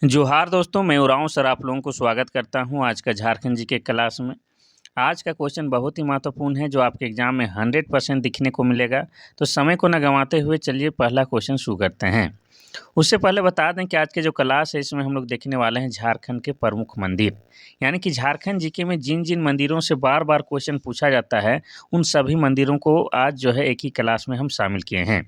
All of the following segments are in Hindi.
जोहार दोस्तों, मैं उरांव सर आप लोगों को स्वागत करता हूं आज का झारखंड जीके क्लास में। आज का क्वेश्चन बहुत ही महत्वपूर्ण है जो आपके एग्जाम में 100% दिखने को मिलेगा। तो समय को न गंवाते हुए चलिए पहला क्वेश्चन शुरू करते हैं। उससे पहले बता दें कि आज के जो क्लास है इसमें हम लोग देखने वाले हैं झारखंड के प्रमुख मंदिर, यानी कि झारखंड जीके में जिन जिन मंदिरों से बार बार क्वेश्चन पूछा जाता है उन सभी मंदिरों को आज जो है एक ही क्लास में हम शामिल किए हैं।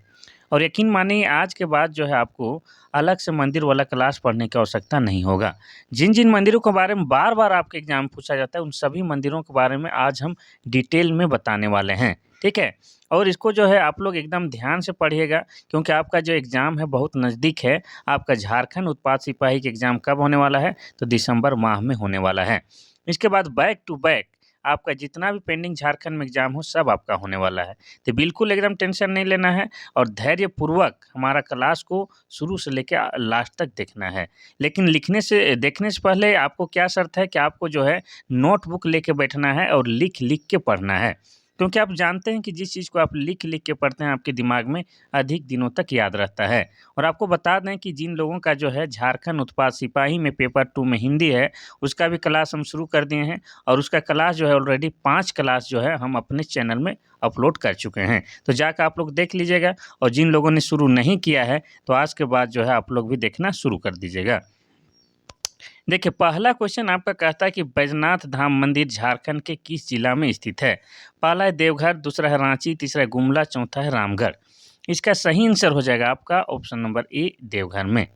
और यकीन मानिए आज के बाद जो है आपको अलग से मंदिर वाला क्लास पढ़ने की आवश्यकता नहीं होगा। जिन जिन मंदिरों के बारे में बार बार आपके एग्जाम में पूछा जाता है उन सभी मंदिरों के बारे में आज हम डिटेल में बताने वाले हैं, ठीक है। और इसको जो है आप लोग एकदम ध्यान से पढ़िएगा क्योंकि आपका जो एग्ज़ाम है बहुत नज़दीक है। आपका झारखंड उत्पाद सिपाही का एग्ज़ाम कब होने वाला है? तो दिसंबर माह में होने वाला है। इसके बाद बैक टू बैक आपका जितना भी पेंडिंग झारखंड में एग्ज़ाम हो सब आपका होने वाला है। तो बिल्कुल एकदम टेंशन नहीं लेना है और धैर्यपूर्वक हमारा क्लास को शुरू से लेके लास्ट तक देखना है। लेकिन देखने से पहले आपको क्या शर्त है कि आपको जो है नोटबुक लेके बैठना है और लिख-लिख के पढ़ना है। क्योंकि आप जानते हैं कि जिस चीज़ को आप लिख-लिख के पढ़ते हैं आपके दिमाग में अधिक दिनों तक याद रहता है। और आपको बता दें कि जिन लोगों का जो है झारखंड उत्पाद सिपाही में पेपर 2 में हिंदी है, उसका भी क्लास हम शुरू कर दिए हैं और उसका क्लास जो है ऑलरेडी 5 क्लास जो है हम अपने चैनल में अपलोड कर चुके हैं। तो जाकर आप लोग देख लीजिएगा और जिन लोगों ने शुरू नहीं किया है तो आज के बाद जो है आप लोग भी देखना शुरू कर दीजिएगा। देखिए पहला क्वेश्चन आपका कहता है कि बैजनाथ धाम मंदिर झारखंड के किस जिला में स्थित है? पहला है देवघर, दूसरा है रांची, तीसरा है गुमला, चौथा है रामगढ़। इसका सही आंसर हो जाएगा आपका ऑप्शन नंबर ए देवघर में।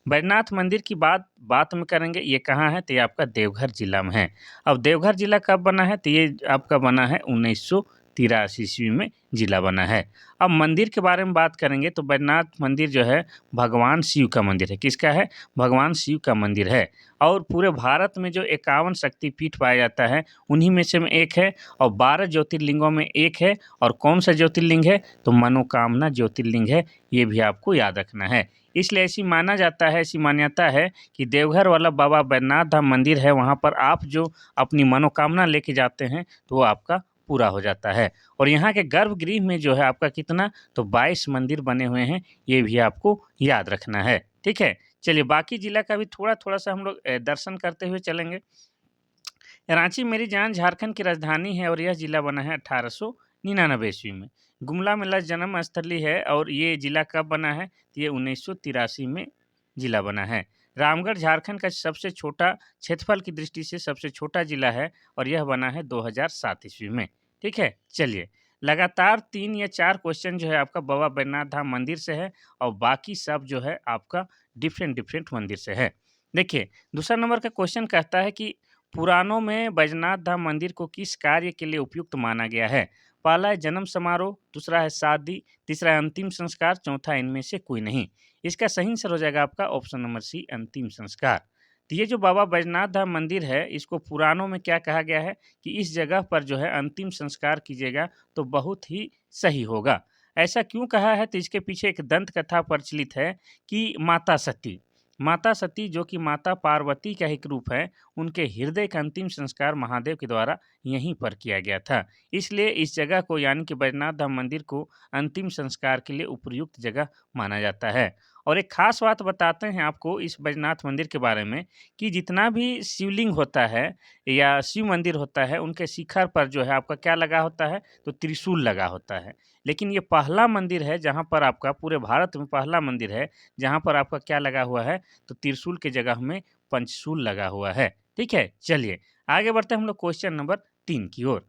बैजनाथ मंदिर की बात में करेंगे ये कहाँ है? तो ये आपका देवघर जिला में है। अब देवघर जिला कब बना है? तो ये आपका बना है 1983 ईस्वी में जिला बना है। अब मंदिर के बारे में बात करेंगे तो बैजनाथ मंदिर जो है भगवान शिव का मंदिर है। किसका है? भगवान शिव का मंदिर है। और पूरे भारत में जो 51 शक्तिपीठ पाया जाता है उन्हीं में से एक है और 12 ज्योतिर्लिंगों में एक है। और कौन सा ज्योतिर्लिंग है? तो मनोकामना ज्योतिर्लिंग है। ये भी आपको याद रखना है। इसलिए ऐसी मान्यता है कि देवघर वाला बाबा बैद्यनाथ धाम मंदिर है, वहाँ पर आप जो अपनी मनोकामना लेके जाते हैं तो वो आपका पूरा हो जाता है। और यहाँ के गर्भगृह में जो है आपका कितना? तो 22 मंदिर बने हुए हैं, ये भी आपको याद रखना है, ठीक है। चलिए बाकी जिला का भी थोड़ा-थोड़ा सा हम लोग दर्शन करते हुए चलेंगे। रांची मेरी जान झारखंड की राजधानी है और यह जिला बना है 1899 ईस्वी में। गुमला में जन्म स्थली है और ये जिला कब बना है? तो ये 1983 में जिला बना है। रामगढ़ झारखंड का सबसे छोटा क्षेत्रफल की दृष्टि से सबसे छोटा जिला है और यह बना है 2007 ईस्वी में, ठीक है। चलिए लगातार 3 या 4 क्वेश्चन जो है आपका बाबा बैद्यनाथ धाम मंदिर से है और बाकी सब जो है आपका डिफरेंट मंदिर से है। देखिए दूसरा नंबर का क्वेश्चन कहता है कि पुराणों में बैजनाथ धाम मंदिर को किस कार्य के लिए उपयुक्त माना गया है? पहला है जन्म समारोह, दूसरा है शादी, तीसरा है अंतिम संस्कार, चौथा इनमें से कोई नहीं। इसका सही आंसर हो जाएगा आपका ऑप्शन नंबर सी अंतिम संस्कार। तो ये जो बाबा बैजनाथ धाम मंदिर है इसको पुराणों में क्या कहा गया है कि इस जगह पर जो है अंतिम संस्कार कीजिएगा तो बहुत ही सही होगा। ऐसा क्यों कहा है? तो इसके पीछे एक दंत कथा प्रचलित है कि माता सती जो कि माता पार्वती का एक रूप है, उनके हृदय का अंतिम संस्कार महादेव के द्वारा यहीं पर किया गया था। इसलिए इस जगह को यानी कि बैजनाथ धाम मंदिर को अंतिम संस्कार के लिए उपयुक्त जगह माना जाता है। और एक खास बात बताते हैं आपको इस बैजनाथ मंदिर के बारे में कि जितना भी शिवलिंग होता है या शिव मंदिर होता है, उनके शिखर पर जो है आपका क्या लगा होता है? तो त्रिशूल लगा होता है। लेकिन ये पहला मंदिर है जहाँ पर आपका पूरे भारत में पहला मंदिर है, जहाँ पर आपका क्या लगा हुआ है? तो त्रिशूल की जगह में पंचशूल लगा हुआ है, ठीक है। चलिए आगे बढ़ते हैं हम लोग क्वेश्चन नंबर 3 की ओर।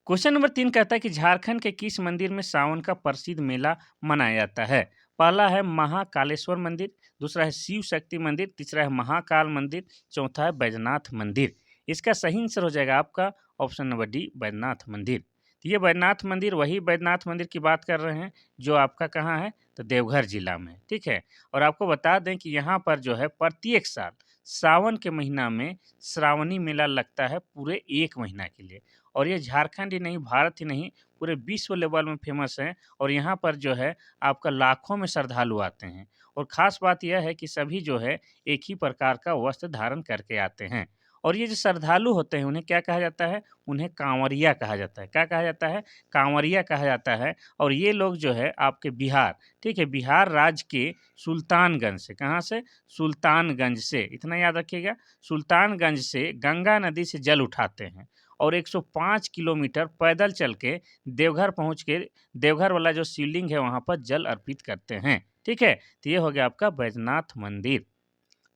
क्वेश्चन नंबर 3 कहता है कि झारखंड के किस मंदिर में सावन का प्रसिद्ध मेला मनाया जाता है? पहला है महाकालेश्वर मंदिर, दूसरा है शिव शक्ति मंदिर, तीसरा है महाकाल मंदिर, चौथा है बैजनाथ मंदिर। इसका सही आंसर हो जाएगा आपका ऑप्शन नंबर डी बैजनाथ मंदिर। तो ये बैजनाथ मंदिर वही बैजनाथ मंदिर की बात कर रहे हैं जो आपका कहाँ है? तो देवघर जिला में, ठीक है। और आपको बता दें कि यहाँ पर जो है प्रत्येक साल सावन के महीना में श्रावणी मेला लगता है पूरे 1 महीना के लिए। और ये झारखंड ही नहीं, भारत ही नहीं, पूरे विश्व लेवल में फ़ेमस है और यहाँ पर जो है आपका लाखों में श्रद्धालु आते हैं। और ख़ास बात यह है कि सभी जो है एक ही प्रकार का वस्त्र धारण करके आते हैं। और ये जो श्रद्धालु होते हैं उन्हें क्या कहा जाता है? उन्हें कांवरिया कहा जाता है। क्या कहा जाता है? कांवरिया कहा जाता है। और ये लोग जो है आपके बिहार, ठीक है, बिहार राज्य के सुल्तानगंज से, कहाँ से? सुल्तानगंज से, इतना याद रखिएगा, सुल्तानगंज से गंगा नदी से जल उठाते हैं और 105 किलोमीटर पैदल चल के देवघर पहुँच के देवघर वाला जो शिवलिंग है वहाँ पर जल अर्पित करते हैं। ठीक है? तो ये हो गया आपका बैजनाथ मंदिर।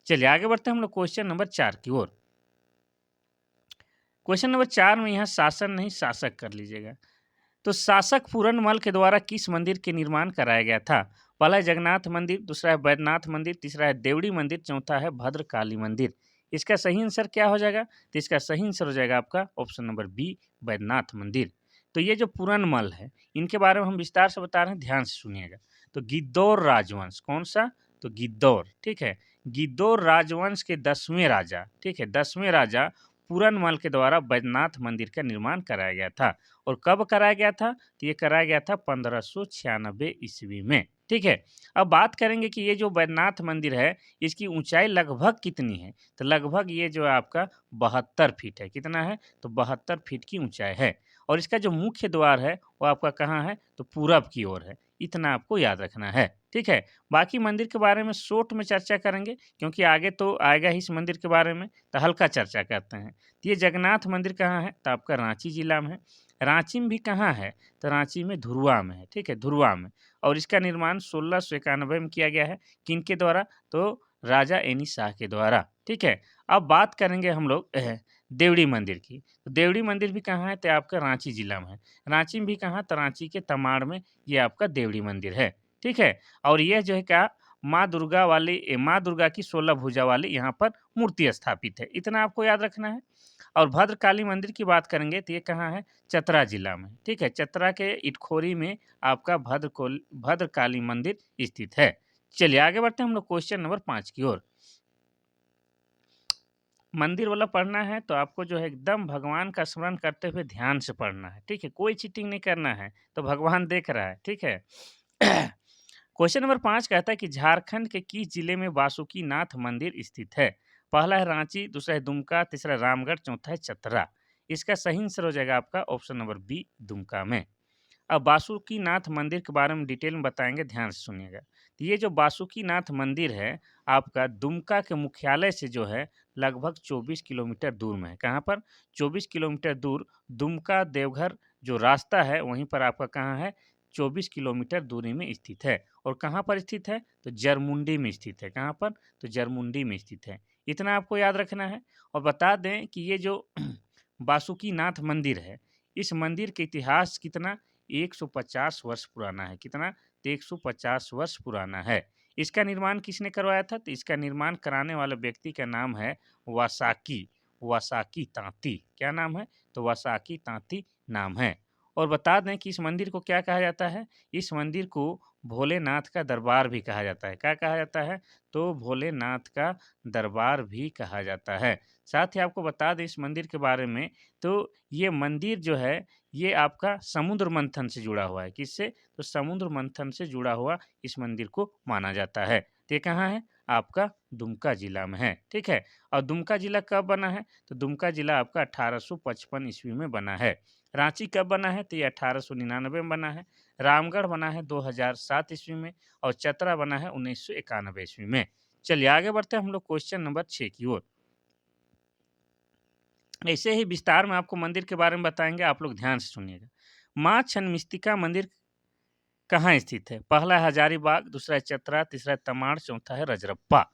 चलिए आगे बढ़ते हैं हम लोग क्वेश्चन नंबर 4 की ओर। क्वेश्चन नंबर 4 में यहाँ शासन नहीं शासक कर लीजिएगा। तो शासक पूरनमल के द्वारा किस मंदिर के निर्माण कराया गया था? पहला है जगन्नाथ मंदिर, दूसरा है बैद्यनाथ मंदिर, तीसरा है देवड़ी मंदिर, चौथा है भद्रकाली मंदिर। इसका सही आंसर क्या हो जाएगा? तो इसका सही आंसर हो जाएगा आपका ऑप्शन नंबर बी, बैद्यनाथ मंदिर। तो ये जो पूरनमल है इनके बारे में हम विस्तार से बता रहे हैं, ध्यान से सुनिएगा। तो गिद्धौर राजवंश, कौन सा? तो गिद्धौर, ठीक है। गिद्धौर राजवंश के 10वें राजा, ठीक है, 10वें राजा पूरनमल के द्वारा बैद्यनाथ मंदिर का निर्माण कराया गया था। और कब कराया गया था? तो ये कराया गया था 1596 ईस्वी में। ठीक है। अब बात करेंगे कि ये जो बैद्यनाथ मंदिर है इसकी ऊंचाई लगभग कितनी है? तो लगभग ये जो है आपका 72 फीट है। कितना है? तो 72 फीट की ऊंचाई है। और इसका जो मुख्य द्वार है वो आपका कहाँ है? तो पूरब की ओर है। इतना आपको याद रखना है। ठीक है। बाकी मंदिर के बारे में शॉर्ट में चर्चा करेंगे क्योंकि आगे तो आएगा ही इस मंदिर के बारे में, तो हल्का चर्चा करते हैं। तो ये जगन्नाथ मंदिर कहाँ है? तो आपका रांची जिला में है। रांची में भी कहाँ है? तो रांची में धुरवा में है। ठीक है, धुरवा में। और इसका निर्माण 1691 में किया गया है। किनके द्वारा? तो राजा एनी शाह के द्वारा। ठीक है। अब बात करेंगे हम लोग देवड़ी मंदिर की। तो देवड़ी मंदिर भी कहाँ है? तो आपका रांची जिला में है। रांची में भी कहाँ? तो रांची के तमाड़ में ये आपका देवड़ी मंदिर है। ठीक है। और यह जो है क्या, माँ दुर्गा की 16 भुजा वाली यहाँ पर मूर्ति स्थापित है। इतना आपको याद रखना है। और भद्रकाली मंदिर की बात करेंगे तो ये कहाँ है? चतरा जिला में। ठीक है, चतरा के इटखोरी में आपका भद्रकाली मंदिर स्थित है। चलिए आगे बढ़ते हैं हम लोग क्वेश्चन नंबर 5 की ओर। मंदिर वाला पढ़ना है तो आपको जो है एकदम भगवान का स्मरण करते हुए ध्यान से पढ़ना है। ठीक है, कोई चीटिंग नहीं करना है, तो भगवान देख रहा है। ठीक है। क्वेश्चन नंबर 5 कहता है कि झारखंड के किस जिले में वासुकीनाथ मंदिर स्थित है? पहला है रांची, दूसरा है दुमका, तीसरा रामगढ़, चौथा है चतरा। इसका सही आंसर हो जाएगा आपका ऑप्शन नंबर बी, दुमका में। अब वासुकीनाथ मंदिर के बारे में डिटेल में बताएंगे, ध्यान से सुनिएगा। तो ये जो वासुकीनाथ मंदिर है आपका दुमका के मुख्यालय से जो है लगभग 24 किलोमीटर दूर में है। कहाँ पर? 24 किलोमीटर दूर दुमका देवघर जो रास्ता है वहीं पर आपका कहाँ है? 24 किलोमीटर दूरी में स्थित है। और कहाँ पर स्थित है? तो जरमुंडी में स्थित है। कहाँ पर? तो जरमुंडी में स्थित है। इतना आपको याद रखना है। और बता दें कि ये जो वासुकीनाथ मंदिर है इस मंदिर के इतिहास कितना? 150 वर्ष पुराना है। कितना? तो 150 वर्ष पुराना है। इसका निर्माण किसने करवाया था? तो इसका निर्माण कराने वाले व्यक्ति का नाम है वासाकी वासाकी तांती। क्या नाम है? तो वासाकी तांती नाम है। और बता दें कि इस मंदिर को क्या कहा जाता है? इस मंदिर को भोलेनाथ का दरबार भी कहा जाता है। क्या कहा जाता है? तो भोलेनाथ का दरबार भी कहा जाता है। साथ ही आपको बता दें इस मंदिर के बारे में, तो ये मंदिर जो है ये आपका समुद्र मंथन से जुड़ा हुआ है। किससे? तो समुद्र मंथन से जुड़ा हुआ इस मंदिर को माना जाता है। तो ये कहाँ है? आपका दुमका जिला में है। ठीक है। और दुमका जिला कब बना है? तो दुमका जिला आपका 1855 ईस्वी में बना है। रांची कब बना है? तो ये 1899 में बना है। रामगढ़ बना है 2007 ईस्वी में। और चतरा बना है 1991 ईस्वी में। चलिए आगे बढ़ते हैं हम लोग क्वेश्चन नंबर 6 की ओर। ऐसे ही विस्तार में आपको मंदिर के बारे में बताएंगे, आप लोग ध्यान से सुनिएगा। माँ छन्नमस्तिका मंदिर कहाँ स्थित है? पहला है हजारीबाग, दूसरा है चतरा, तीसरा है तमाड़, चौथा है रजरप्पा।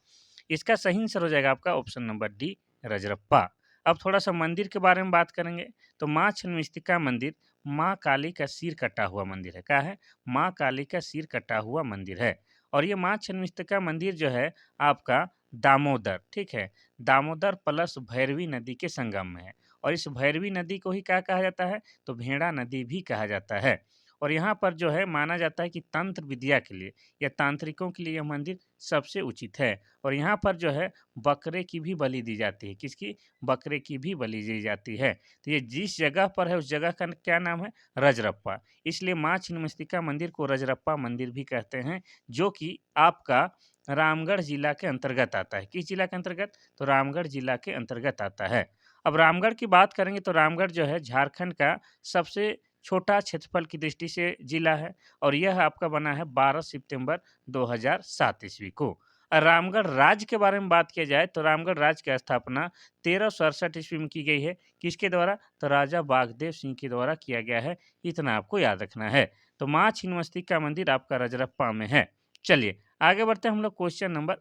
इसका सही आंसर हो जाएगा आपका ऑप्शन नंबर डी, रजरप्पा। अब थोड़ा सा मंदिर के बारे में बात करेंगे। तो माँ छन्नमस्तिका मंदिर माँ काली का सिर कटा हुआ मंदिर है। क्या है? माँ काली का सिर कटा हुआ मंदिर है। और ये माँ छन्नमस्तिका मंदिर जो है आपका दामोदर, ठीक है, दामोदर प्लस भैरवी नदी के संगम में है। और इस भैरवी नदी को ही क्या कहा जाता है? तो भेड़ा नदी भी कहा जाता है। और यहाँ पर जो है माना जाता है कि तंत्र विद्या के लिए या तांत्रिकों के लिए यह मंदिर सबसे उचित है। और यहाँ पर जो है बकरे की भी बलि दी जाती है। किसकी? बकरे की भी बलि दी जाती है। तो ये जिस जगह पर है उस जगह का क्या नाम है? रजरप्पा। इसलिए माँ छिन्नमस्तिका मंदिर को रजरप्पा मंदिर भी कहते हैं, जो कि आपका रामगढ़ जिला के अंतर्गत आता है। किस जिला के अंतर्गत? तो रामगढ़ जिला के अंतर्गत आता है। अब रामगढ़ की बात करेंगे तो रामगढ़ जो है झारखंड का सबसे छोटा क्षेत्रफल की दृष्टि से जिला है और यह आपका बना है 12 सितंबर 2007 ईस्वी को। रामगढ़ राज्य के बारे में बात किया जाए तो रामगढ़ राज्य की स्थापना 1367 ईस्वी में की गई है। किसके द्वारा? तो राजा बागदेव सिंह के द्वारा किया गया है। इतना आपको याद रखना है। तो माँ छिन्नमस्तिका का मंदिर आपका रजरप्पा में है। चलिए आगे बढ़ते हैं हम लोग क्वेश्चन नंबर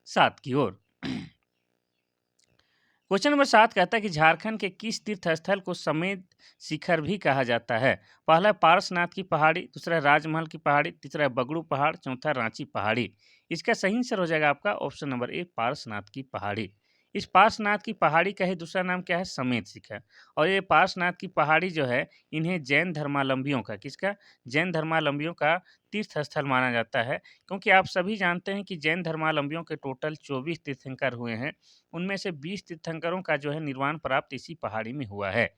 7 की ओर। क्वेश्चन नंबर 7 कहता है कि झारखंड के किस तीर्थ स्थल को समेत शिखर भी कहा जाता है? पहला है पारसनाथ की पहाड़ी, दूसरा है राजमहल की पहाड़ी, तीसरा है बगड़ू पहाड़, चौथा है रांची पहाड़ी। इसका सही आंसर हो जाएगा आपका ऑप्शन नंबर ए पारसनाथ की पहाड़ी। इस पारसनाथ की पहाड़ी का ही दूसरा नाम क्या है? समेत शिखर। और ये पारसनाथ की पहाड़ी जो है इन्हें जैन धर्मावलंबियों का किसका? जैन धर्मावलंबियों का तीर्थ स्थल माना जाता है, क्योंकि आप सभी जानते हैं कि जैन धर्मावलंबियों के टोटल 24 तीर्थंकर हुए हैं। उनमें से 20 तीर्थंकरों का जो है निर्वाण प्राप्त इसी पहाड़ी में हुआ है।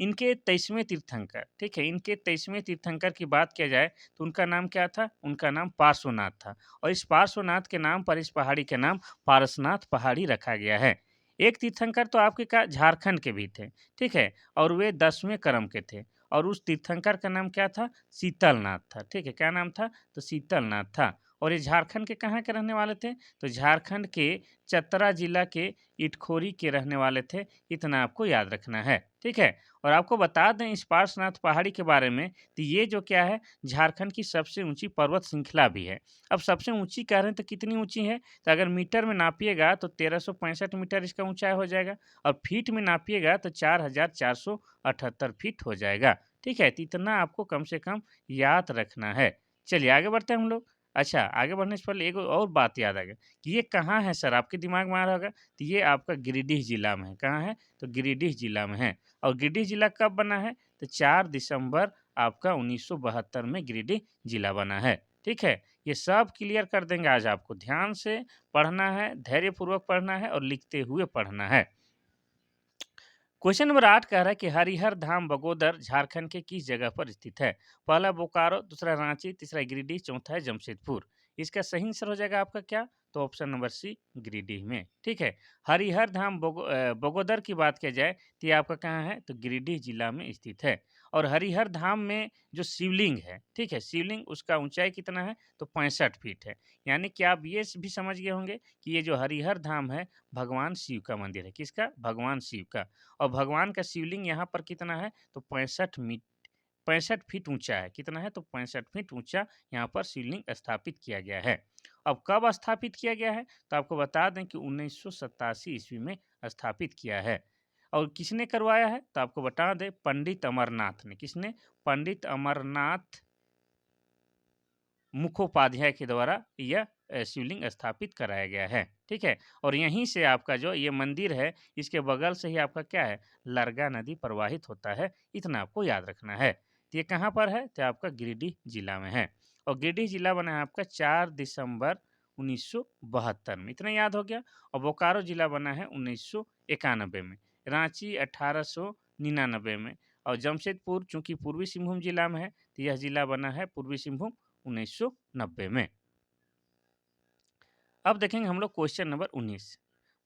इनके 23वें तीर्थंकर, ठीक है, इनके 23वें तीर्थंकर की बात किया जाए तो उनका नाम क्या था? उनका नाम पार्श्वनाथ था और इस पार्श्वनाथ के नाम पर इस पहाड़ी का नाम पारसनाथ पहाड़ी रखा गया है। एक तीर्थंकर तो आपके का झारखंड के भी थे, ठीक है, और वे 10वें क्रम के थे और उस तीर्थंकर का नाम क्या था? शीतलनाथ था, ठीक है, क्या नाम था? तो शीतलनाथ था। और ये झारखंड के कहाँ के रहने वाले थे? तो झारखंड के चतरा जिला के इटखोरी के रहने वाले थे। इतना आपको याद रखना है, ठीक है। और आपको बता दें इस पार्श्वनाथ पहाड़ी के बारे में, तो ये जो क्या है झारखंड की सबसे ऊंची पर्वत श्रृंखला भी है। अब सबसे ऊंची कह रहे हैं तो कितनी ऊंची है? तो अगर मीटर में नापिएगा तो 1365 मीटर इसका ऊंचाई हो जाएगा और फीट में नापिएगा तो 4478 फीट हो जाएगा, ठीक है। तो इतना आपको कम से कम याद रखना है। चलिए आगे बढ़ते हैं हम लोग। अच्छा, आगे बढ़ने से पहले एक और बात याद आ गया कि ये कहाँ है सर? आपके दिमाग में आ रहा होगा, तो ये आपका गिरिडीह जिला में है। कहाँ है? तो गिरिडीह जिला में है। और गिरिडीह जिला कब बना है? तो 4 दिसंबर आपका 1972 में गिरिडीह जिला बना है, ठीक है। ये सब क्लियर कर देंगे आज आपको। ध्यान से पढ़ना है, धैर्यपूर्वक पढ़ना है और लिखते हुए पढ़ना है। क्वेश्चन नंबर 8 कह रहा है कि हरिहर धाम बगोदर झारखंड के किस जगह पर स्थित है? पहला बोकारो, दूसरा रांची, तीसरा गिरिडीह, चौथा है जमशेदपुर। इसका सही आंसर हो जाएगा आपका क्या? तो ऑप्शन नंबर सी गिरिडीह में, ठीक है। हरिहर धाम बगोदर की बात किया जाए तो ये आपका कहाँ है? तो गिरिडीह जिला में स्थित है। और हरिहर धाम में जो शिवलिंग है, ठीक है, शिवलिंग उसका ऊंचाई कितना है? तो 65 फीट है। यानी कि आप ये भी समझ गए होंगे कि ये जो हरिहर धाम है भगवान शिव का मंदिर है। किसका? भगवान शिव का। और भगवान का शिवलिंग यहाँ पर कितना है? तो 65 फीट ऊंचा है। कितना है? तो 65 फीट ऊंचा यहाँ पर शिवलिंग स्थापित किया गया है। अब कब स्थापित किया गया है? तो आपको बता दें कि 1987 ईस्वी में स्थापित किया है। और किसने करवाया है? तो आपको बता दें पंडित अमरनाथ ने। किसने? पंडित अमरनाथ मुखोपाध्याय के द्वारा यह शिवलिंग स्थापित कराया गया है, ठीक है। और यहीं से आपका जो ये मंदिर है इसके बगल से ही आपका क्या है? लरगा नदी प्रवाहित होता है। इतना आपको याद रखना है। तो ये कहाँ पर है? तो आपका गिरिडीह जिला में है। और गिरिडीह जिला बना है आपका 4 दिसंबर 1972 में। इतना याद हो गया। और बोकारो जिला बना है 1991 में। रांची 1899 में। और जमशेदपुर चूंकि पूर्वी सिंहभूम जिला में है तो यह जिला बना है पूर्वी सिंहभूम 1990 में। अब देखेंगे हम लोग क्वेश्चन नंबर 19।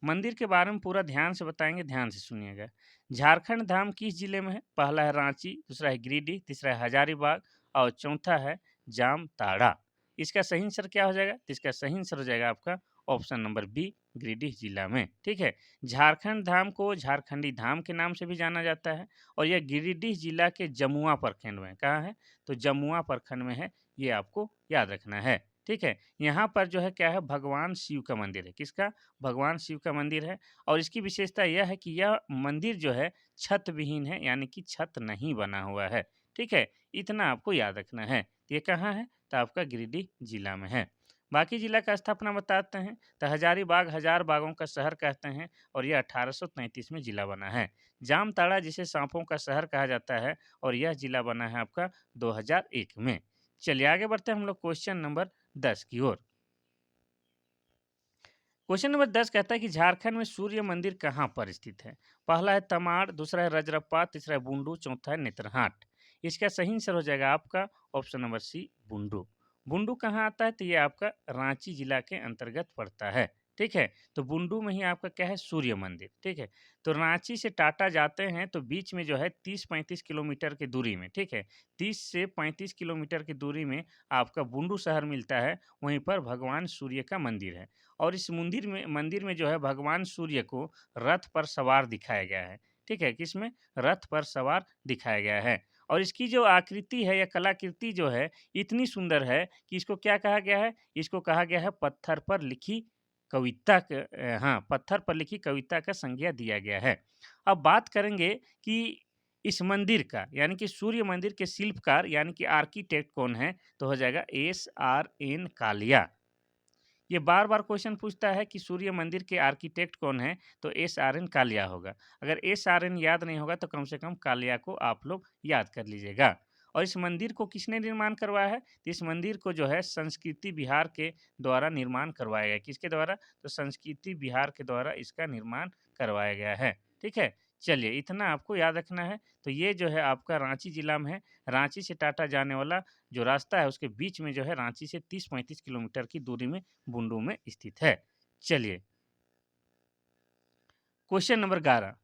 मंदिर के बारे में पूरा ध्यान से बताएंगे, ध्यान से सुनिएगा। झारखंड धाम किस जिले में है? पहला है रांची, दूसरा है गिरिडीह, तीसरा है हजारीबाग और चौथा है जामताड़ा। इसका सही आंसर क्या हो जाएगा? तो इसका सही आंसर हो जाएगा आपका ऑप्शन नंबर बी गिरिडीह जिला में, ठीक है। झारखंड धाम को झारखंडी धाम के नाम से भी जाना जाता है और यह गिरिडीह जिला के जमुआ प्रखंड में। कहाँ है? तो जमुआ प्रखंड में है। ये आपको याद रखना है, ठीक है। यहाँ पर जो है क्या है? भगवान शिव का मंदिर है। किसका? भगवान शिव का मंदिर है। और इसकी विशेषता यह है कि यह मंदिर जो है छत विहीन है, यानी कि छत नहीं बना हुआ है, ठीक है। इतना आपको याद रखना है। ये कहाँ है? तो आपका गिरिडीह जिला में है। बाकी जिला का स्थापना बताते हैं तो हजारीबाग हजार बागों का शहर कहते हैं और यह 1833 में जिला बना है। जामताड़ा जिसे सांपों का शहर कहा जाता है और यह जिला बना है आपका 2001 में। चलिए आगे बढ़ते हैं हम लोग क्वेश्चन नंबर 10 की ओर। क्वेश्चन नंबर 10 कहता है कि झारखंड में सूर्य मंदिर कहाँ पर स्थित है? पहला है तमाड़, दूसरा है रजरप्पा, तीसरा है बूंडू, चौथा है नेत्रहाट। इसका सही आंसर हो जाएगा आपका option number C Bundu. Bundu कहाँ आता है? तो ये आपका रांची जिला के अंतर्गत पड़ता है, ठीक है? तो बुंडू में ही आपका क्या है? सूर्य मंदिर, ठीक है? तो रांची से टाटा जाते हैं तो बीच में जो है 30-35 किलोमीटर की दूरी में, ठीक है? 30 से 35 किलोमीटर की दूरी में आपका बुंडू शहर मिलता है, वहीं पर भगवान सूर्य का मंदिर है। और इस मंदिर में जो है भगवान सूर्य को रथ पर सवार दिखाया गया है, ठीक है? किसमें? रथ पर सवार दिखाया गया है। और इसकी जो आकृति है या कलाकृति जो है इतनी सुंदर है कि इसको क्या कहा गया है? इसको कहा गया है पत्थर पर लिखी हाँ, पत्थर पर लिखी कविता का संज्ञा दिया गया है। अब बात करेंगे कि इस मंदिर का यानी कि सूर्य मंदिर के शिल्पकार यानी कि आर्किटेक्ट कौन है? तो हो जाएगा एस.आर.एन. कालिया। ये बार-बार क्वेश्चन पूछता है कि सूर्य मंदिर के आर्किटेक्ट कौन है? तो एस.आर.एन. कालिया होगा। अगर एस.आर.एन. याद नहीं होगा तो कम से कम कालिया को आप लोग याद कर लीजिएगा। और इस मंदिर को किसने निर्माण करवाया है? तो इस मंदिर को जो है संस्कृति विहार के द्वारा निर्माण करवाया गया है। किसके द्वारा? तो संस्कृति विहार के द्वारा इसका निर्माण करवाया गया है। ठीक है? चलिए इतना आपको याद रखना है। तो ये जो है आपका रांची जिला में है। रांची से टाटा जाने वाला जो रास्ता है उसके बीच में जो है रांची से 30-35 किलोमीटर की दूरी में बुंडू में स्थित है। चलिए क्वेश्चन नंबर 11।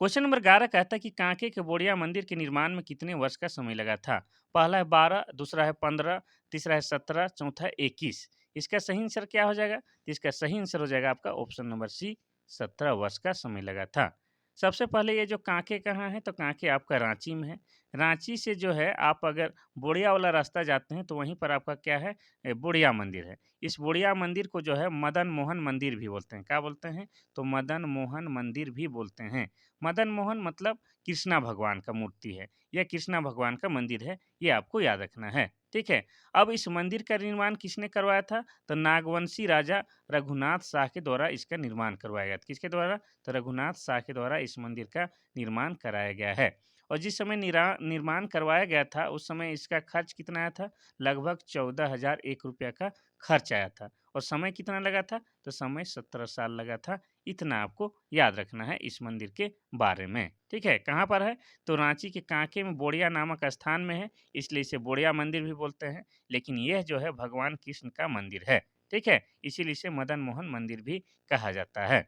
क्वेश्चन नंबर 11 कहता है कि कांके के बोड़िया मंदिर के निर्माण में कितने वर्ष का समय लगा था? पहला है 12, दूसरा है 15, तीसरा है 17, चौथा है 21। इसका सही आंसर क्या हो जाएगा? तो इसका सही आंसर हो जाएगा आपका ऑप्शन नंबर सी, 17 वर्ष का समय लगा था। सबसे पहले ये जो कांके कहाँ है? तो कांके आपका रांची में है। रांची से जो है आप अगर बोड़िया वाला रास्ता जाते हैं तो वहीं पर आपका क्या है? बोड़िया मंदिर है। इस बोड़िया मंदिर को जो है मदन मोहन मंदिर भी बोलते हैं। क्या बोलते हैं? तो मदन मोहन मंदिर भी बोलते हैं। मदन मोहन मतलब कृष्णा भगवान का मूर्ति है या कृष्णा भगवान का मंदिर है, ये आपको याद रखना है। ठीक है? अब इस मंदिर का निर्माण किसने करवाया था? तो नागवंशी राजा रघुनाथ शाह के द्वारा इसका निर्माण करवाया गया था। किसके द्वारा? तो रघुनाथ शाह के द्वारा इस मंदिर का निर्माण कराया गया है। और जिस समय निर्माण करवाया गया था उस समय इसका खर्च कितना आया था? लगभग 14,001 रुपया का खर्च आया था। और समय कितना लगा था? तो समय 17 साल लगा था। इतना आपको याद रखना है इस मंदिर के बारे में। ठीक है? कहाँ पर है? तो रांची के कांके में बोड़िया नामक स्थान में है, इसलिए इसे बोड़िया मंदिर भी बोलते हैं। लेकिन यह जो है भगवान कृष्ण का मंदिर है। ठीक है? इसीलिए इसे मदन मोहन मंदिर भी कहा जाता है।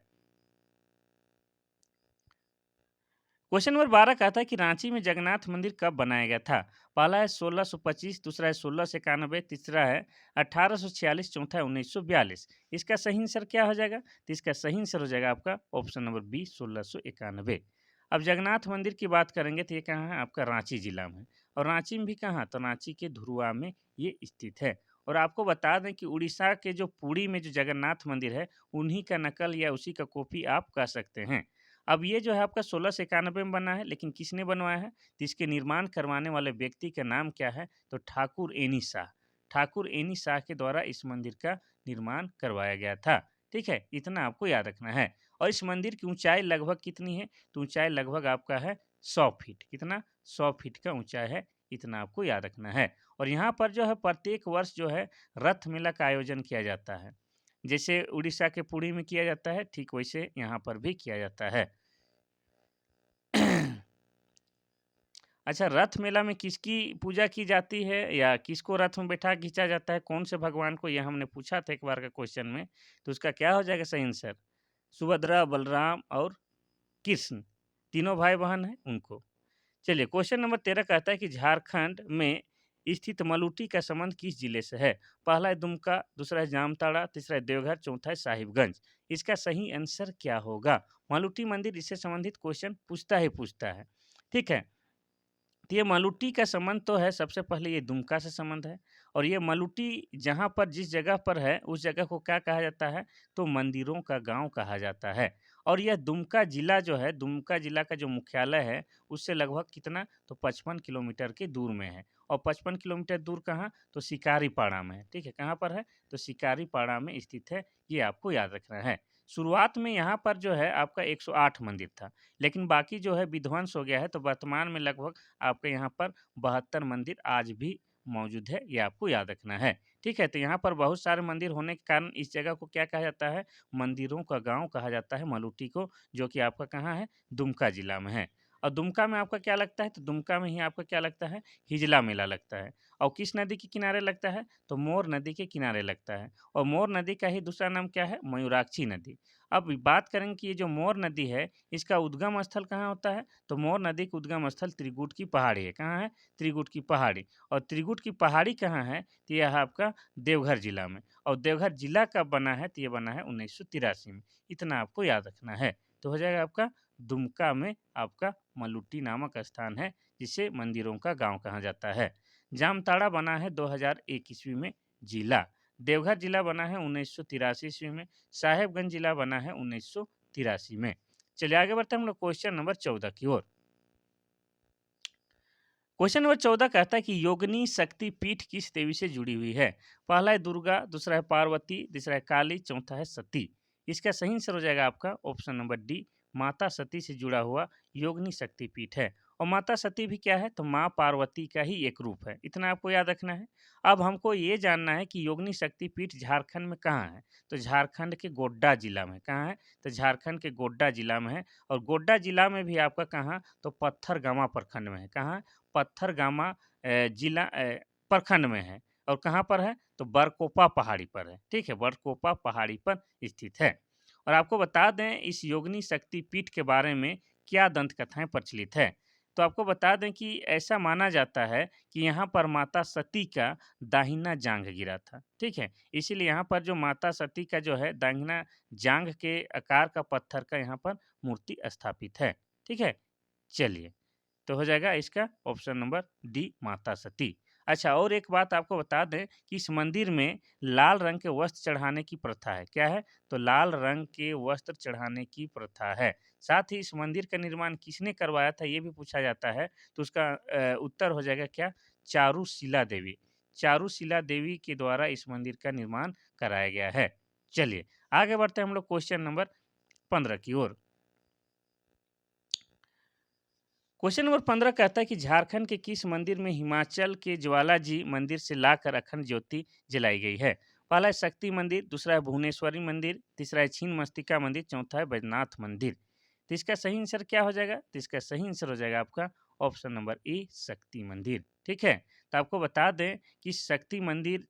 क्वेश्चन नंबर 12 कहता है कि रांची में जगन्नाथ मंदिर कब बनाया गया था? पहला है 1625, दूसरा है 1691, तीसरा है 1846, चौथा है 1942। इसका सही आंसर क्या हो जाएगा? तो इसका सही आंसर हो जाएगा आपका ऑप्शन नंबर बी, 1691। अब जगन्नाथ मंदिर की बात करेंगे तो ये कहाँ है? आपका रांची जिला में। और रांची में भी कहाँ? तो रांची के धुरुआ में ये स्थित है। और आपको बता दें कि उड़ीसा के जो पुरी में जो जगन्नाथ मंदिर है उन्हीं का नकल या उसी का कॉपी आप कर सकते हैं। अब ये जो है आपका 1691 में बना है, लेकिन किसने बनवाया है? तो इसके निर्माण करवाने वाले व्यक्ति का नाम क्या है? तो ठाकुर एनी शाह। ठाकुर एनी शाह के द्वारा इस मंदिर का निर्माण करवाया गया था। ठीक है? इतना आपको याद रखना है। और इस मंदिर की ऊंचाई लगभग कितनी है? तो ऊंचाई लगभग आपका है 100 फीट। कितना? 100 फीट का ऊंचाई है। इतना आपको याद रखना है। और यहाँ पर जो है प्रत्येक वर्ष जो है रथ मेला का आयोजन किया जाता है। जैसे उड़ीसा के पुरी में किया जाता है, ठीक वैसे यहाँ पर भी किया जाता है। अच्छा, रथ मेला में किसकी पूजा की जाती है या किसको रथ में बैठा खींचा जाता है? कौन से भगवान को? ये हमने पूछा था एक बार का क्वेश्चन में। तो उसका क्या हो जाएगा सही आंसर? सुभद्रा, बलराम और कृष्ण, तीनों भाई-बहन हैं उनको। चलिए क्वेश्चन नंबर 13 कहता है कि झारखंड में स्थित मलूटी का संबंध किस जिले से है? पहला है दुमका, दूसरा है जामताड़ा, तीसरा है देवघर, चौथा है साहिबगंज। इसका सही आंसर क्या होगा? मलूटी मंदिर इससे संबंधित क्वेश्चन पूछता ही पूछता है। ठीक है? तो ये मलुट्टी का संबंध तो है, सबसे पहले ये दुमका से संबंध है। और ये मलुट्टी जहाँ पर जिस जगह पर है उस जगह को क्या कहा जाता है? तो मंदिरों का गांव कहा जाता है। और यह दुमका जिला जो है, दुमका जिला का जो मुख्यालय है उससे लगभग कितना? तो 55 किलोमीटर की दूर में है। और 55 किलोमीटर दूर कहाँ? तो शिकारीपाड़ा में है। ठीक है? कहाँ पर है? तो शिकारीपाड़ा में स्थित है। ये आपको याद रखना है। शुरुआत में यहाँ पर जो है आपका 108 मंदिर था, लेकिन बाकी जो है विध्वंस हो गया है। तो वर्तमान में लगभग आपके यहाँ पर 72 मंदिर आज भी मौजूद है, ये आपको याद रखना है। ठीक है? तो यहाँ पर बहुत सारे मंदिर होने के कारण इस जगह को क्या कहा जाता है? मंदिरों का गाँव कहा जाता है मलुट्टी को, जो कि आपका कहाँ है? दुमका जिला में है। और दुमका में आपका क्या लगता है? तो दुमका में ही आपका क्या लगता है? हिजला मेला लगता है। और किस नदी के किनारे लगता है? तो मोर नदी के किनारे लगता है। और मोर नदी का ही दूसरा नाम क्या है? मयूराक्षी नदी। अब बात करें कि ये जो मोर नदी है, इसका उद्गम स्थल कहाँ होता है? तो मोर नदी का उद्गम स्थल त्रिकुट की पहाड़ी है। कहाँ है? त्रिकुट की पहाड़ी। और त्रिकुट की पहाड़ी कहाँ है? तो यह आपका देवघर जिला में। और देवघर जिला कब बना है? तो ये बना है 1983 में। इतना आपको याद रखना है। तो हो जाएगा आपका दुमका में आपका मलुट्टी नामक स्थान है, जिसे मंदिरों का गांव कहा जाता है। जामताड़ा बना है 2001 ईस्वी में जिला। देवघर जिला बना है 1983 ईस्वी में। साहेबगंज जिला बना है 1983 में। चलिए आगे बढ़ते हैं हम लोग क्वेश्चन नंबर 14 की ओर। क्वेश्चन नंबर 14 कहता है कि योगिनी शक्ति पीठ किस देवी से जुड़ी हुई है? पहला है दुर्गा, दूसरा है पार्वती, तीसरा है काली, चौथा है सती। इसका सही आंसर हो जाएगा आपका ऑप्शन नंबर डी, माता सती से जुड़ा हुआ योगिनी शक्ति पीठ है। और माता सती भी क्या है? तो माँ पार्वती का ही एक रूप है। इतना आपको याद रखना है। अब हमको ये जानना है कि योगिनी शक्ति पीठ झारखंड में कहाँ है? तो झारखंड के गोड्डा जिला में। कहाँ है? तो झारखंड के गोड्डा जिला में है। और गोड्डा जिला में भी आपका कहाँ? तो पत्थरगामा प्रखंड में है। कहाँ? पत्थरगामा जिला प्रखंड में है। और कहाँ पर है? तो बरकोपा पहाड़ी पर है। ठीक है, बरकोपा पहाड़ी पर स्थित है। और आपको बता दें इस योगिनी शक्ति पीठ के बारे में क्या दंत कथाएं प्रचलित है। तो आपको बता दें कि ऐसा माना जाता है कि यहाँ पर माता सती का दाहिना जांघ गिरा था। ठीक है, इसीलिए यहाँ पर जो माता सती का जो है दाहिना जांघ के आकार का पत्थर का यहाँ पर मूर्ति स्थापित है। ठीक है, चलिए, तो हो जाएगा इसका ऑप्शन नंबर डी, माता सती। अच्छा, और एक बात आपको बता दें कि इस मंदिर में लाल रंग के वस्त्र चढ़ाने की प्रथा है। क्या है? तो लाल रंग के वस्त्र चढ़ाने की प्रथा है। साथ ही इस मंदिर का निर्माण किसने करवाया था, ये भी पूछा जाता है। तो उसका उत्तर हो जाएगा क्या? चारूशिला देवी। चारूशिला देवी के द्वारा इस मंदिर का निर्माण कराया गया है। चलिए आगे बढ़ते हैं हम लोग क्वेश्चन नंबर 15 की ओर। क्वेश्चन नंबर 15 कहता है कि झारखंड के किस मंदिर में हिमाचल के ज्वाला जी मंदिर से लाकर अखंड ज्योति जलाई गई है? पहला है शक्ति मंदिर, दूसरा है भुवनेश्वरी मंदिर, तीसरा है छीन मस्तिका मंदिर, चौथा है बैजनाथ मंदिर। तो इसका सही आंसर क्या हो जाएगा? तो इसका सही आंसर हो जाएगा आपका ऑप्शन नंबर ए, शक्ति मंदिर। ठीक है, तो आपको बता दें कि शक्ति मंदिर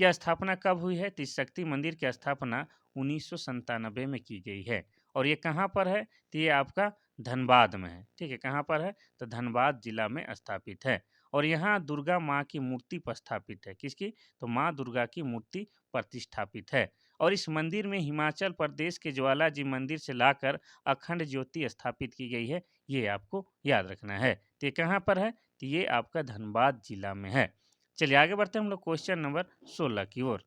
की स्थापना कब हुई है? तो इस शक्ति मंदिर की स्थापना 1997 में की गई है। और ये कहाँ पर है? तो ये आपका धनबाद में है। ठीक है, कहाँ पर है? तो धनबाद जिला में स्थापित है। और यहाँ दुर्गा माँ की मूर्ति स्थापित है। किसकी? तो माँ दुर्गा की मूर्ति प्रतिष्ठापित है। और इस मंदिर में हिमाचल प्रदेश के ज्वाला जी मंदिर से लाकर अखंड ज्योति स्थापित की गई है। ये आपको याद रखना है। तो ये कहाँ पर है? तो ये आपका धनबाद जिला में है। चलिए आगे बढ़ते हैं हम लोग क्वेश्चन नंबर 16 की ओर।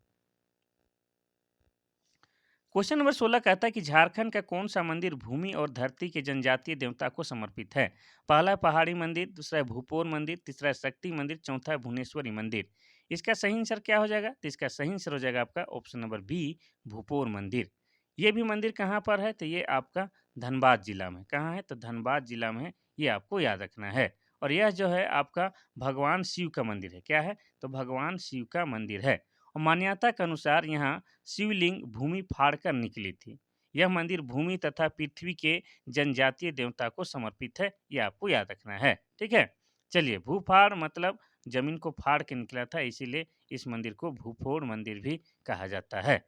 क्वेश्चन नंबर 16 कहता है कि झारखंड का कौन सा मंदिर भूमि और धरती के जनजातीय देवता को समर्पित है? पहला है पहाड़ी मंदिर, दूसरा है भूपोर मंदिर, तीसरा है शक्ति मंदिर, चौथा है भुवनेश्वरी मंदिर। इसका सही आंसर क्या हो जाएगा? तो इसका सही आंसर हो जाएगा आपका ऑप्शन नंबर बी, भूपोर मंदिर। ये भी मंदिर कहाँ पर है? तो ये आपका धनबाद जिला में। कहाँ है? तो धनबाद जिला में है। ये आपको याद रखना है। और यह जो है आपका भगवान शिव का मंदिर है। क्या है? तो भगवान शिव का मंदिर है। और मान्यता के अनुसार यहाँ शिवलिंग भूमि फाड़कर निकली थी। यह मंदिर भूमि तथा पृथ्वी के जनजातीय देवता को समर्पित है। यह आपको याद रखना है। ठीक है, चलिए, भूफाड़ मतलब जमीन को फाड़ के निकला था, इसीलिए इस मंदिर को भूफोड़ मंदिर भी कहा जाता है।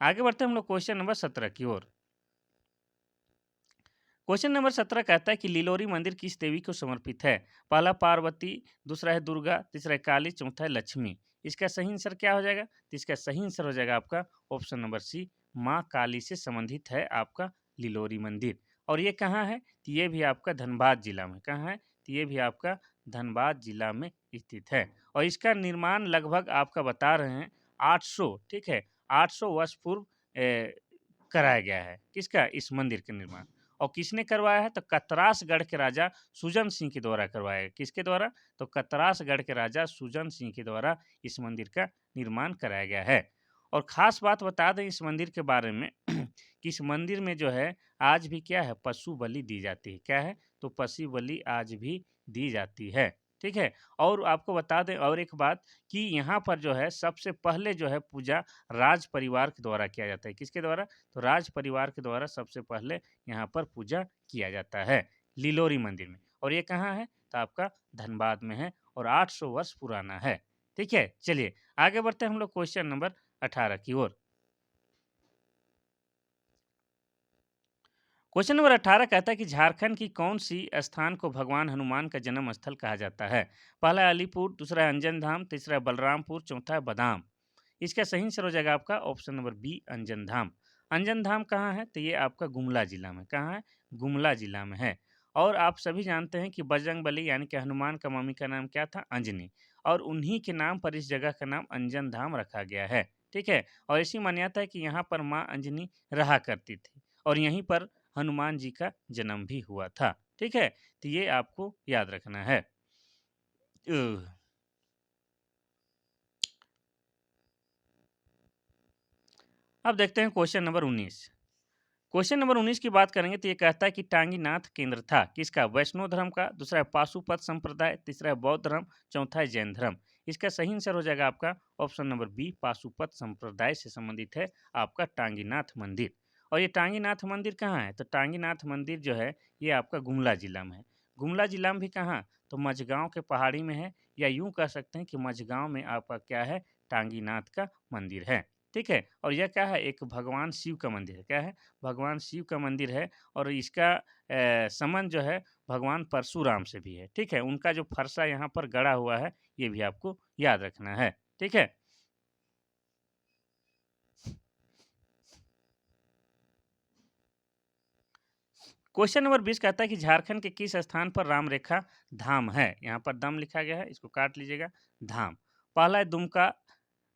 आगे बढ़ते हैं हम लोग क्वेश्चन नंबर 17 की ओर। क्वेश्चन नंबर 17 कहता है कि लिलोरी मंदिर किस देवी को समर्पित है? पहला पार्वती, दूसरा है दुर्गा, तीसरा है काली, चौथा है लक्ष्मी। इसका सही आंसर क्या हो जाएगा? तो इसका सही आंसर हो जाएगा आपका ऑप्शन नंबर सी, माँ काली से संबंधित है आपका लिलोरी मंदिर। और ये कहाँ है? तो ये भी आपका धनबाद जिला में। कहाँ है? तो ये भी आपका धनबाद जिला में स्थित है। और इसका निर्माण लगभग आपका बता रहे हैं 800, ठीक है, 800 वर्ष पूर्व कराया गया है। किसका? इस मंदिर का निर्माण। और किसने करवाया है? तो कतरासगढ़ के राजा सुजन सिंह के द्वारा करवाया है। किसके द्वारा? तो कतरासगढ़ के राजा सुजन सिंह के द्वारा इस मंदिर का निर्माण कराया गया है। और खास बात बता दें इस मंदिर के बारे में कि इस मंदिर में जो है आज भी क्या है? पशु बलि दी जाती है। क्या है? तो पशु बलि आज भी दी जाती है। ठीक है। और आपको बता दें और एक बात कि यहाँ पर जो है सबसे पहले जो है पूजा राज परिवार के द्वारा किया जाता है। किसके द्वारा? तो राज परिवार के द्वारा सबसे पहले यहाँ पर पूजा किया जाता है लिलोरी मंदिर में। और ये कहाँ है? तो आपका धनबाद में है और 800 वर्ष पुराना है। ठीक है, चलिए आगे बढ़ते हैं हम लोग क्वेश्चन नंबर 18 की ओर। क्वेश्चन नंबर 18 कहता है कि झारखंड की कौन सी स्थान को भगवान हनुमान का जन्म स्थल कहा जाता है? पहला है अलीपुर, दूसरा है अंजन धाम, तीसरा है बलरामपुर, चौथा है बादाम। इसका सही आंसर हो जाएगा आपका ऑप्शन नंबर बी अंजन धाम। अंजन धाम कहाँ है? तो ये आपका गुमला जिला में। कहाँ है? गुमला जिला में है। और आप सभी जानते हैं कि बजरंग बली यानी कि हनुमान का मम्मी का नाम क्या था? अंजनी। और उन्हीं के नाम पर इस जगह का नाम अंजन धाम रखा गया है। ठीक है। और ऐसी मान्यता है कि यहाँ पर माँ अंजनी रहा करती थी और यहीं पर हनुमान जी का जन्म भी हुआ था। ठीक है? तो ये आपको याद रखना है। उह, अब देखते हैं क्वेश्चन नंबर 19। क्वेश्चन नंबर 19 की बात करेंगे तो ये कहता है कि टांगीनाथ केंद्र था किसका? वैष्णव धर्म का, दूसरा है पाशुपत संप्रदाय, तीसरा है बौद्ध धर्म, चौथा है जैन धर्म। इसका सही आंसर हो जाएगा आपका ऑप्शन नंबर बी पाशुपत संप्रदाय से संबंधित है आपका टांगीनाथ मंदिर। और ये टांगीनाथ मंदिर कहाँ है? तो टांगीनाथ मंदिर जो है ये आपका गुमला जिला में है। गुमला जिला में भी कहाँ? तो मझगांव के पहाड़ी में है, या यूं कह सकते हैं कि मझगांव में आपका क्या है? टांगीनाथ का मंदिर है। ठीक है। और यह क्या है? एक भगवान शिव का मंदिर है। क्या है? भगवान शिव का मंदिर है। और इसका संबंध जो है भगवान परशुराम से भी है। ठीक है। उनका जो फरसा यहाँ पर गड़ा हुआ है ये भी आपको याद रखना है। ठीक है। क्वेश्चन नंबर 20 कहता है कि झारखंड के किस स्थान पर राम रेखा धाम है? यहाँ पर दम लिखा गया है, इसको काट लीजिएगा। धाम। पहला है दुमका,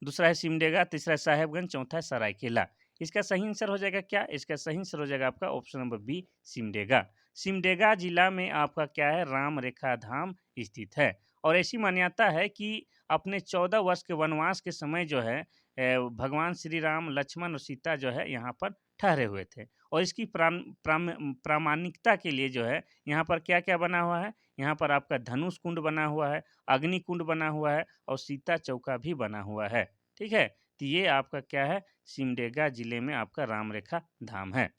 दूसरा है सिमडेगा, तीसरा है साहेबगंज, चौथा है सरायकेला। इसका सही आंसर हो जाएगा क्या? इसका सही आंसर हो जाएगा आपका option number B Simdega. Simdega जिला में आपका क्या है? राम रेखा धाम स्थित है। और ऐसी मान्यता है कि अपने 14 वर्ष के वनवास के समय जो है भगवान श्री राम, लक्ष्मण और सीता जो है यहाँ पर ठहरे हुए थे। और इसकी प्रामाणिकता के लिए जो है यहाँ पर क्या क्या बना हुआ है? यहाँ पर आपका धनुष कुंड बना हुआ है, अग्नि कुंड बना हुआ है और सीता चौका भी बना हुआ है। ठीक है? तो ये आपका क्या है? सिमडेगा जिले में आपका राम रेखा धाम है।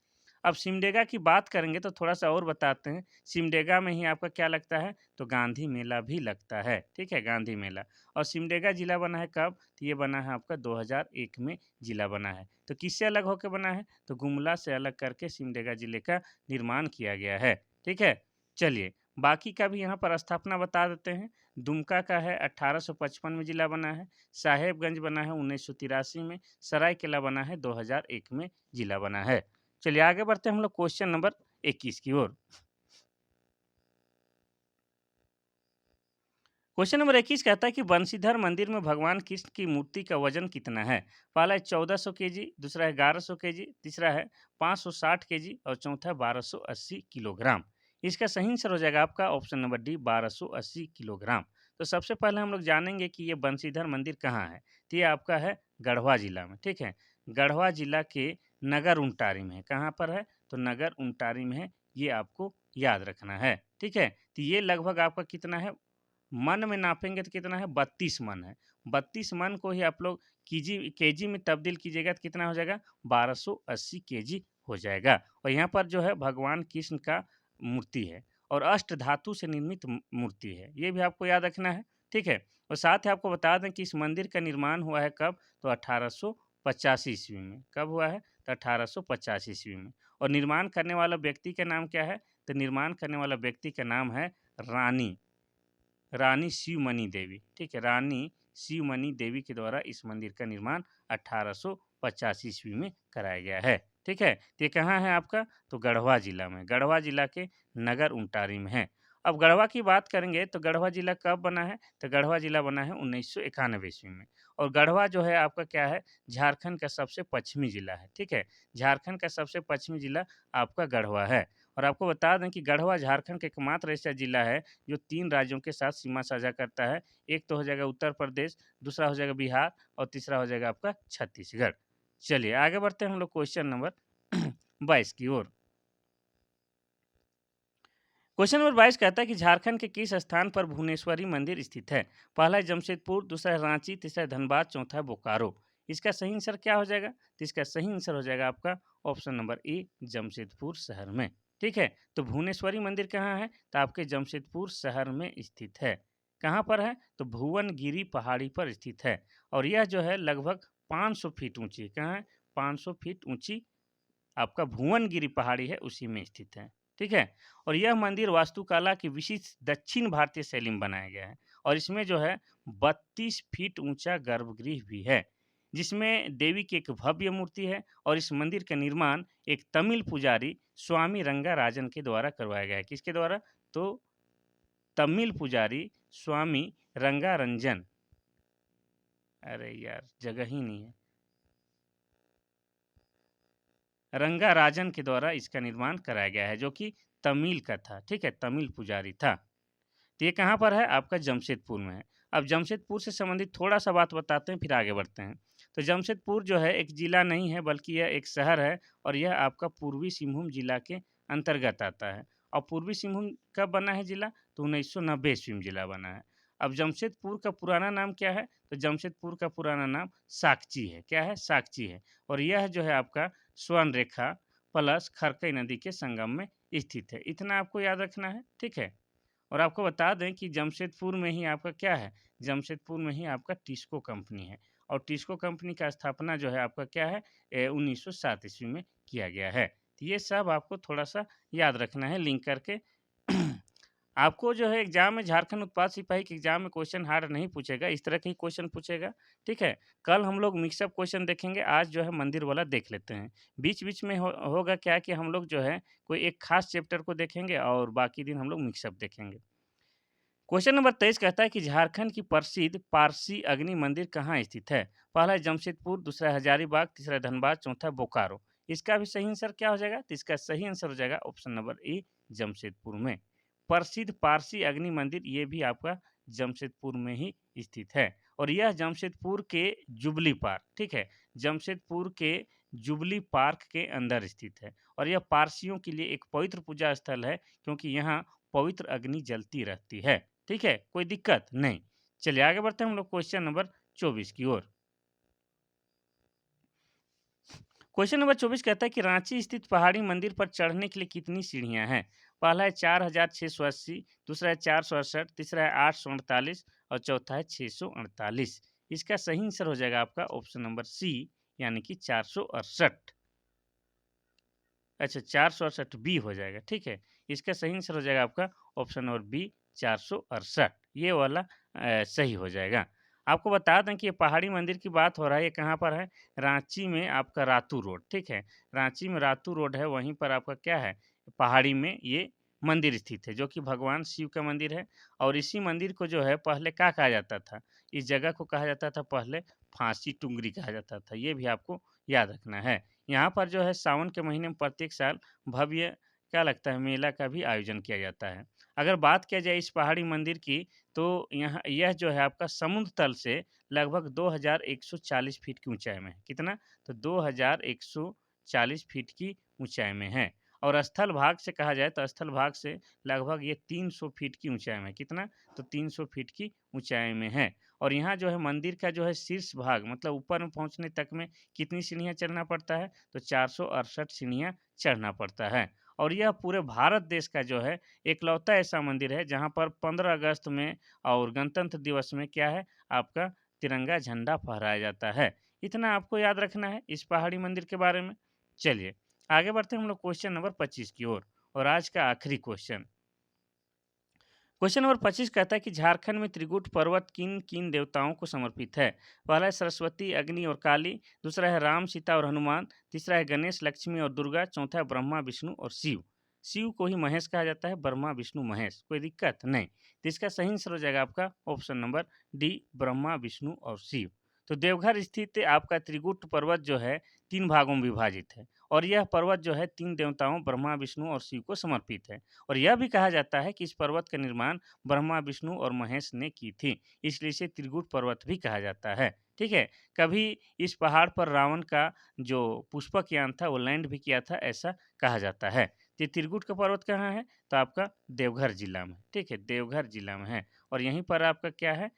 अब सिमडेगा की बात करेंगे तो थोड़ा-सा और बताते हैं। सिमडेगा में ही आपका क्या लगता है? तो गांधी मेला भी लगता है। ठीक है? गांधी मेला। और सिमडेगा जिला बना है कब? तो ये बना है आपका 2001 में जिला बना है। तो किससे अलग होके बना है? तो गुमला से अलग करके सिमडेगा जिले का निर्माण किया गया है। ठीक है? चलिए, बाकी का भी यहाँ पर स्थापना बता देते हैं। दुमका का है 1855 में जिला बना है, साहेबगंज बना है 1983 में, सरायकेला बना है 2001 में जिला बना है। चलिए आगे बढ़ते हैं हम लोग क्वेश्चन नंबर 21 की ओर। क्वेश्चन नंबर 21 कहता है कि बंशीधर मंदिर में भगवान कृष्ण की मूर्ति का वजन कितना है? पहला है 1400 केजी, दूसरा है 1100 केजी, तीसरा है 560 केजी और चौथा है 1280 किलोग्राम। इसका सही आंसर हो जाएगा आपका ऑप्शन नंबर डी 1280 किलोग्राम। तो सबसे पहले हम लोग जानेंगे कि ये बंशीधर मंदिर कहाँ है। तो ये आपका है गढ़वा जिला में। ठीक है। गढ़वा जिला के नगर उंटारी में है। कहाँ पर है? तो नगर उंटारी में है। ये आपको याद रखना है। ठीक है। तो ये लगभग आपका कितना है? मन में नापेंगे तो कितना है? 32 मन है। 32 मन को ही आप लोग केजी में तब्दील कीजिएगा तो कितना हो जाएगा? 1280 केजी हो जाएगा। और यहाँ पर जो है भगवान कृष्ण का मूर्ति है और अष्ट धातु से निर्मित मूर्ति है। ये भी आपको याद रखना है। ठीक है। और साथ ही आपको बता दें कि इस मंदिर का निर्माण हुआ है कब? तो 1885 ईस्वी में। कब हुआ है? तो 1885 ईस्वी में। और निर्माण करने वाला व्यक्ति का नाम क्या है? तो निर्माण करने वाला व्यक्ति का नाम है रानी रानी शिवमणि देवी। ठीक है। रानी शिवमणि देवी के द्वारा इस मंदिर का निर्माण 1885 ईस्वी में कराया गया है। ठीक है। तो ये कहाँ है आपका? तो गढ़वा जिला में। गढ़वा जिला के नगर उंटारी में है। अब गढ़वा की बात करेंगे तो गढ़वा जिला कब बना है? तो गढ़वा जिला बना है 1991 ईस्वी में। और गढ़वा जो है आपका क्या है? झारखंड का सबसे पश्चिमी जिला है। ठीक है। झारखंड का सबसे पश्चिमी जिला आपका गढ़वा है। और आपको बता दें कि गढ़वा झारखंड का एकमात्र ऐसा जिला है जो 3 राज्यों के साथ सीमा साझा करता है। एक तो हो जाएगा उत्तर प्रदेश, दूसरा हो जाएगा बिहार और तीसरा हो जाएगा आपका छत्तीसगढ़। चलिए आगे बढ़ते हैं हम लोग क्वेश्चन नंबर 22 की ओर। क्वेश्चन नंबर 22 कहता है कि झारखंड के किस स्थान पर भुवनेश्वरी मंदिर स्थित है? पहला है जमशेदपुर, दूसरा है रांची, तीसरा है धनबाद, चौथा है बोकारो। इसका सही आंसर क्या हो जाएगा? तो इसका सही आंसर हो जाएगा आपका ऑप्शन नंबर ए, जमशेदपुर शहर में। ठीक है, तो भुवनेश्वरी मंदिर कहाँ है? तो आपके जमशेदपुर शहर में स्थित है। कहाँ पर है? तो भुवनगिरी पहाड़ी पर स्थित है और यह जो है लगभग 500 फीट ऊंची है। कहाँ है? 500 फीट ऊंची आपका भुवनगिरी पहाड़ी है, उसी में स्थित है। ठीक है, और यह मंदिर वास्तुकला की विशिष्ट दक्षिण भारतीय शैली में बनाया गया है और इसमें जो है 32 फीट ऊंचा गर्भगृह भी है, जिसमें देवी की एक भव्य मूर्ति है और इस मंदिर का निर्माण एक तमिल पुजारी स्वामी रंगाराजन के द्वारा करवाया गया है। किसके द्वारा? तो तमिल पुजारी स्वामी रंगारंजन, अरे यार जगह ही नहीं है, रंगाराजन के द्वारा इसका निर्माण कराया गया है, जो कि तमिल का था। ठीक है, तमिल पुजारी था। तो ये कहाँ पर है? आपका जमशेदपुर में है। अब जमशेदपुर से संबंधित थोड़ा-सा बात बताते हैं, फिर आगे बढ़ते हैं। तो जमशेदपुर जो है एक ज़िला नहीं है, बल्कि यह एक शहर है और यह आपका पूर्वी सिंहभूम ज़िला के अंतर्गत आता है। और पूर्वी सिंहभूम कब बना है ज़िला? तो 1990 ईस्वी में ज़िला बना है। अब जमशेदपुर का पुराना नाम क्या है? तो जमशेदपुर का पुराना नाम साकची है। क्या है? साकची है और यह जो है आपका स्वर्णरेखा प्लस खरकई नदी के संगम में स्थित है। इतना आपको याद रखना है, ठीक है? और आपको बता दें कि जमशेदपुर में ही आपका क्या है? जमशेदपुर में ही आपका टिस्को कंपनी है और टिस्को कंपनी का स्थापना जो है आपका क्या है? 1907 ईस्वी में किया गया है। तो ये सब आपको थोड़ा-सा याद रखना है लिंक करके। आपको जो है एग्ज़ाम में झारखंड उत्पाद सिपाही के एग्ज़ाम में क्वेश्चन हार्ड नहीं पूछेगा, इस तरह के ही क्वेश्चन पूछेगा, ठीक है? कल हम लोग मिक्सअप क्वेश्चन देखेंगे, आज जो है मंदिर वाला देख लेते हैं। बीच-बीच में होगा क्या कि हम लोग जो है कोई एक खास चैप्टर को देखेंगे और बाकी दिन हम लोग मिक्सअप देखेंगे। क्वेश्चन नंबर 23 कहता है कि झारखंड की प्रसिद्ध पारसी अग्नि मंदिर कहाँ स्थित है? पहला है जमशेदपुर, दूसरा है हजारीबाग, तीसरा है धनबाद, चौथा है बोकारो। इसका भी सही आंसर क्या हो जाएगा? तो इसका सही आंसर हो जाएगा ऑप्शन नंबर ए, जमशेदपुर में। प्रसिद्ध पारसी अग्नि मंदिर ये भी आपका जमशेदपुर में ही स्थित है और यह जमशेदपुर के जुबली पार्क, ठीक है? जमशेदपुर के जुबली पार्क के अंदर स्थित है और यह पारसियों के लिए एक पवित्र पूजा स्थल है, क्योंकि यहाँ पवित्र अग्नि जलती रहती है। ठीक है, कोई दिक्कत नहीं। चलिए आगे बढ़ते हैं हम लोग क्वेश्चन नंबर 24 की ओर। क्वेश्चन नंबर 24 कहता है कि रांची स्थित पहाड़ी मंदिर पर चढ़ने के लिए कितनी सीढ़ियां हैं? पहला है 4680, दूसरा है 468, तीसरा है 848 और चौथा है 648। इसका सही आंसर हो जाएगा आपका ऑप्शन नंबर सी, यानी कि 468। अच्छा, 468 बी हो जाएगा, ठीक है। इसका सही आंसर हो जाएगा आपका ऑप्शन नंबर बी, 468। ये वाला सही हो जाएगा। आपको बता दें कि ये पहाड़ी मंदिर की बात हो रहा है, ये कहाँ पर है? रांची में आपका रातू रोड, ठीक है। रांची में रातू रोड है, वहीं पर आपका क्या है? पहाड़ी में ये मंदिर स्थित है, जो कि भगवान शिव का मंदिर है और इसी मंदिर को जो है पहले क्या कहा जाता था? इस जगह को कहा जाता था पहले फांसी टुंगरी कहा जाता था, ये भी आपको याद रखना है। यहाँ पर जो है सावन के महीने में प्रत्येक साल भव्य क्या लगता है मेला का भी आयोजन किया जाता है। अगर बात किया जाए इस पहाड़ी मंदिर की, तो यहाँ यह जो है आपका समुद्र तल से लगभग 2140 फीट की ऊंचाई में है। कितना? तो 2140 फीट की ऊंचाई में है और स्थल भाग से कहा जाए तो स्थल भाग से लगभग ये 300 फीट की ऊंचाई में है। कितना? तो 300 फीट की ऊंचाई में है और यहाँ जो है मंदिर का जो है शीर्ष भाग मतलब ऊपर में पहुँचने तक में कितनी सीढ़ियाँ चढ़ना पड़ता है? तो 468 सीढ़ियाँ चढ़ना पड़ता है और यह पूरे भारत देश का जो है इकलौता ऐसा मंदिर है जहाँ पर 15 अगस्त में और गणतंत्र दिवस में क्या है? आपका तिरंगा झंडा फहराया जाता है। इतना आपको याद रखना है इस पहाड़ी मंदिर के बारे में। चलिए, आगे बढ़ते हैं हम लोग क्वेश्चन नंबर 25 की ओर और आज का आखिरी क्वेश्चन। क्वेश्चन नंबर 25 कहता है कि झारखंड में त्रिकूट पर्वत किन किन देवताओं को समर्पित है? पहला है सरस्वती, अग्नि और काली, दूसरा है राम, सीता और हनुमान, तीसरा है गणेश, लक्ष्मी और दुर्गा, चौथा है ब्रह्मा, विष्णु और शिव। शिव को ही महेश कहा जाता है, ब्रह्मा, विष्णु, महेश। कोई दिक्कत नहीं। तो इसका सही आंसर हो जाएगा आपका option number D, Brahma, Vishnu और शिव। तो देवघर स्थित आपका त्रिकूट पर्वत जो है 3 भागों में विभाजित है और यह पर्वत जो है 3 देवताओं ब्रह्मा, विष्णु और शिव को समर्पित है और यह भी कहा जाता है कि इस पर्वत का निर्माण ब्रह्मा, विष्णु और महेश ने की थी, इसलिए इसे त्रिकूट पर्वत भी कहा जाता है। ठीक है, कभी इस पहाड़ पर रावण का जो पुष्पक यान था वो लैंड भी किया था, ऐसा कहा जाता है। ये त्रिकुट का पर्वत कहाँ है? तो आपका देवघर जिला में, ठीक है? देवघर जिला में है और यहीं पर आपका क्या है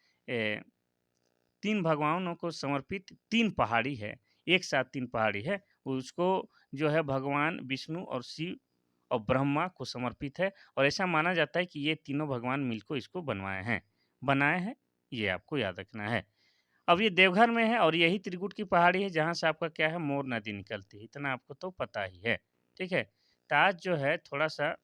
3 भगवानों को समर्पित 3 पहाड़ी है, एक साथ 3 पहाड़ी है, उसको जो है भगवान विष्णु और शिव और ब्रह्मा को समर्पित है और ऐसा माना जाता है कि ये तीनों भगवान मिलकर इसको बनाए हैं, ये आपको याद रखना है। अब ये देवघर में है और यही त्रिकुट की पहाड़ी है जहाँ से आपका क्या है मोर नदी निकलती है, इतना आपको तो पता ही है, ठीक है? तो आज जो है थोड़ा-सा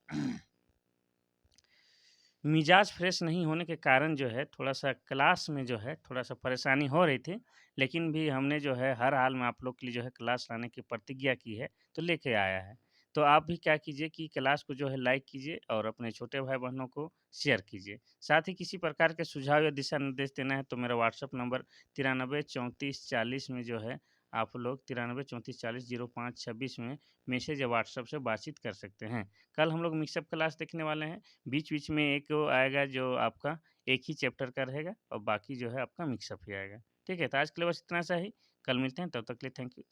मिजाज फ्रेश नहीं होने के कारण जो है थोड़ा-सा क्लास में जो है थोड़ा-सा परेशानी हो रही थी, लेकिन भी हमने जो है हर हाल में आप लोग के लिए जो है क्लास लाने की प्रतिज्ञा की है, तो लेके आया है। तो आप भी क्या कीजिए कि क्लास को जो है लाइक कीजिए और अपने छोटे भाई-बहनों को शेयर कीजिए। साथ ही किसी प्रकार के सुझाव या दिशा निर्देश देना है तो मेरा व्हाट्सएप नंबर 93 34 40 में जो है आप लोग 93 34 40 05 26 में मैसेज या व्हाट्सएप से बातचीत कर सकते हैं। कल हम लोग मिक्सअप क्लास देखने वाले हैं। बीच-बीच में एक वो आएगा जो आपका एक ही चैप्टर का रहेगा और बाकी जो है आपका मिक्सअप ही आएगा। ठीक है? तो आज के लिए बस इतना सा ही। कल मिलते हैं, तब तक के लिए थैंक यू।